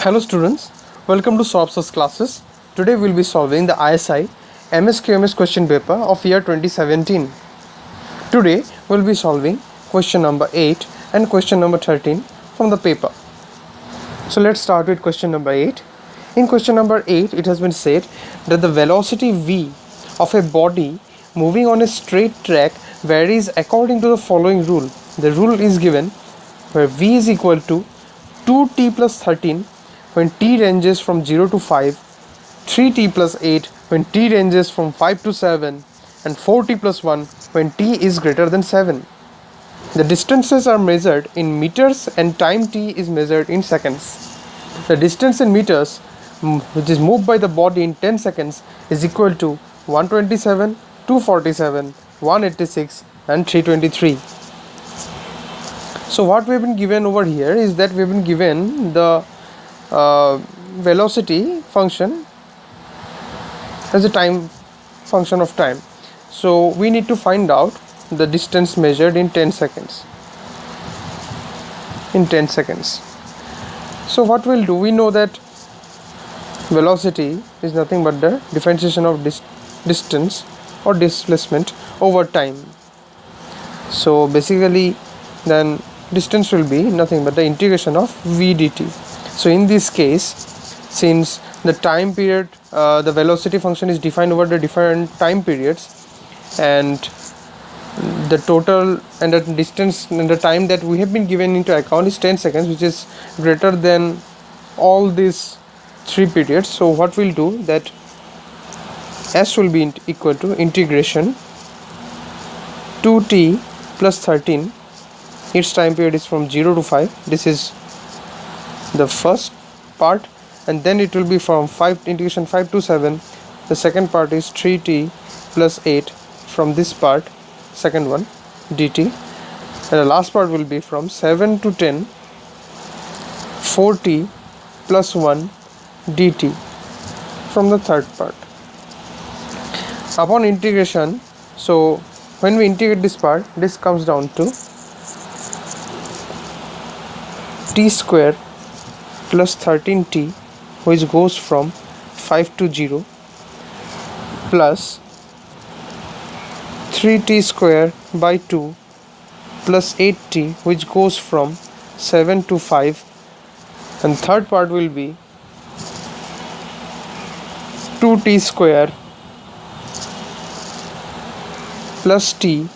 Hello students, welcome to SOPS's classes. Today we will be solving the ISI Msqms question paper of year 2017. Today we will be solving question number 8 and question number 13 from the paper. So let's start with question number 8. In question number 8 it has been said that the velocity v of a body moving on a straight track varies according to the following rule. The rule is given where v is equal to 2t plus 13 when t ranges from 0 to 5, 3t plus 8 when t ranges from 5 to 7, and 4t plus 1 when t is greater than 7. The distances are measured in meters and time t is measured in seconds. The distance in meters which is moved by the body in 10 seconds is equal to 127, 247, 186 and 323. So what we have been given over here is that we have been given the velocity function as a time function of time. So we need to find out the distance measured in 10 seconds. So what we'll do, we know that velocity is nothing but the differentiation of distance or displacement over time. So basically then distance will be nothing but the integration of v dt. So in this case, since the time period, the velocity function is defined over the different time periods, and the total and the distance and the time that we have been given into account is 10 seconds, which is greater than all these three periods. So what we'll do, that s will be equal to integration 2t plus 13. Its time period is from 0 to 5. This is the first part, and then it will be from integration 5 to 7. The second part is 3t plus 8 from this part, second one, dt, and the last part will be from 7 to 10, 4t plus 1 dt from the third part. Upon integration, so when we integrate this part, this comes down to t square plus 13t, which goes from 5 to 0, plus 3t square by 2 plus 8t, which goes from 7 to 5, and third part will be 2t square plus t,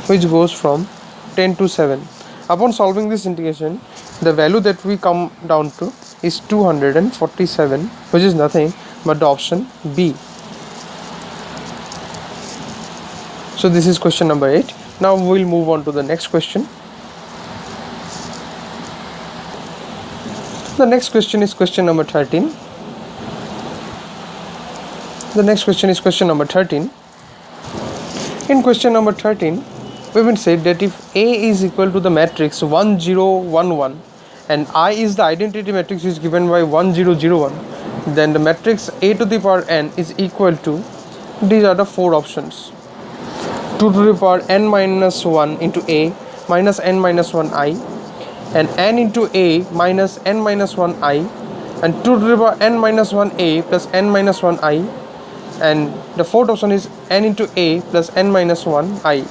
which goes from 10 to 7. Upon solving this integration, the value that we come down to is 247, which is nothing but the option B. So this is question number 8. Now we will move on to the next question. The next question is question number 13. In question number 13, we have said that if A is equal to the matrix 1 0 1 1 and I is the identity matrix is given by 1 0 0 1, then the matrix A to the power n is equal to, these are the four options: 2 to the power n minus 1 into A minus n minus 1 I, and n into A minus n minus 1 I, and 2 to the power n minus 1 A plus n minus 1 I, and the fourth option is n into A plus n minus 1 I.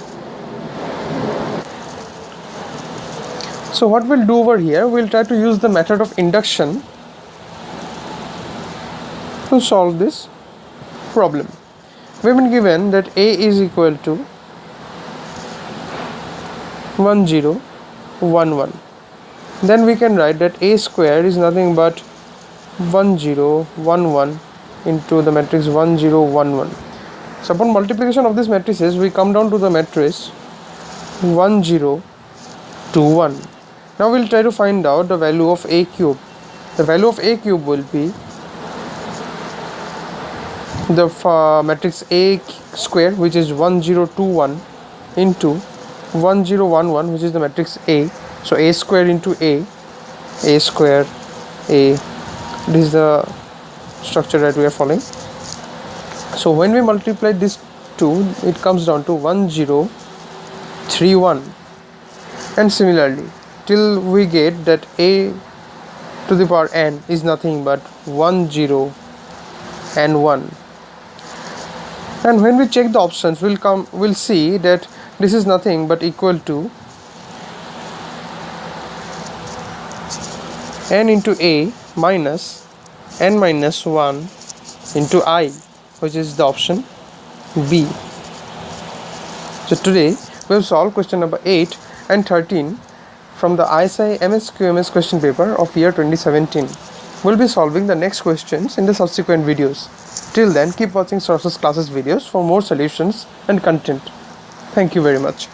So what we'll do over here, we'll try to use the method of induction to solve this problem. We've been given that A is equal to 1 0 1 1. Then we can write that A square is nothing but 1 0 1 1 into the matrix 1 0 1 1. So upon multiplication of these matrices, we come down to the matrix 1 0 2 1. Now we'll try to find out the value of A cube. The value of A cube will be the matrix A square, which is 1 0 2 1, into 1 0 1 1, which is the matrix A. So A square into A square A. This is the structure that we are following. So when we multiply this two, it comes down to 1 0 3 1, and similarly till we get that A to the power n is nothing but 1, 0 and 1. And when we check the options, we'll see that this is nothing but equal to n into a minus n minus 1 into I, which is the option B. So today we have solved question number 8 and 13 from the ISI Msqms question paper of year 2017. We'll be solving the next questions in the subsequent videos. Till then, keep watching Sources Classes videos for more solutions and content. Thank you very much.